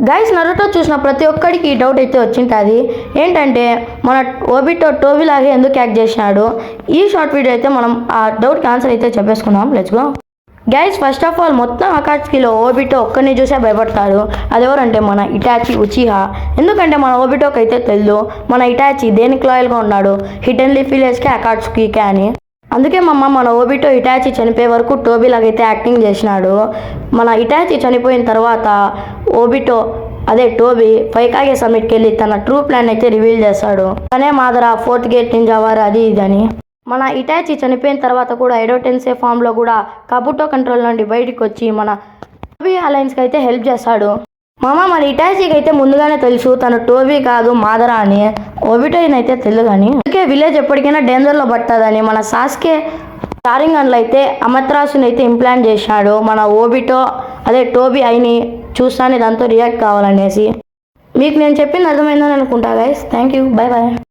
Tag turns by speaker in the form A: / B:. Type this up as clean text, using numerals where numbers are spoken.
A: Guys Naruto చూసిన ప్రతి ఒక్కడికి ఈ డౌట్ అయితే వచ్చింటుంది. ఏంటంటే మన ఓబిటో టోబీ లాగే ఎందుకు యాక్ట్ చేసినాడు. ఈ షార్ట్ వీడియో అయితే మనం ఆ డౌట్కి ఆన్సర్ అయితే చెప్పేసుకుందాం. Let's go. Guys first of all మొత్తం అకాట్స్కీలో ఓబిటో ఒక్కరిని చూసే భయపడతాడు. అదెవరంటే మన ఇటాచి ఉచిహా. ఎందుకంటే మన ఓబిటోకి అయితే తెలియదు మన ఇటాచి దేనికి లాయల్గా ఉన్నాడు, హిడెన్ లీఫ్ విలేజ్కే అకాట్స్కీకే అని. అందుకే మన ఓబిటో ఇటాచి చనిపోయే వరకు టోబీ లాగైతే యాక్టింగ్ చేసినాడు. మన ఇటాచి చనిపోయిన తర్వాత ఓబిటో అదే టోబీ ఫైకాగే సమ్మిట్కి వెళ్ళి తన ట్రూ ప్లాన్ అయితే రివీల్ చేస్తాడు. తనే మాదర ఫోర్త్ గేట్ నింజావారు అది ఇదని. మన ఇటాచి చనిపోయిన తర్వాత కూడా ఎడోటెన్సే ఫామ్లో కూడా కబుటో కంట్రోల్ నుండి బయటికి వచ్చి మన టోబీ అలయన్స్కి అయితే హెల్ప్ చేస్తాడు. మన ఇటాచీకి అయితే ముందుగానే తెలుసు తను టోబీ కాదు మాదరా అని. ఓబిటో అయితే తెలియదు కానీ అందుకే విలేజ్ ఎప్పటికైనా డేంజర్లో పడుతుందని మన సాస్కే షారింగన్లో అయితే అమత్రాసుని అయితే ఇంప్లాంట్ చేసినాడు. మన ఓబిటో అదే టోబీ అయిని చూస్తానే దాంతో రియాక్ట్ కావాలనేసి. మీకు నేను చెప్పింది అర్థమైందని అనుకుంటా guys. Thank you, bye bye.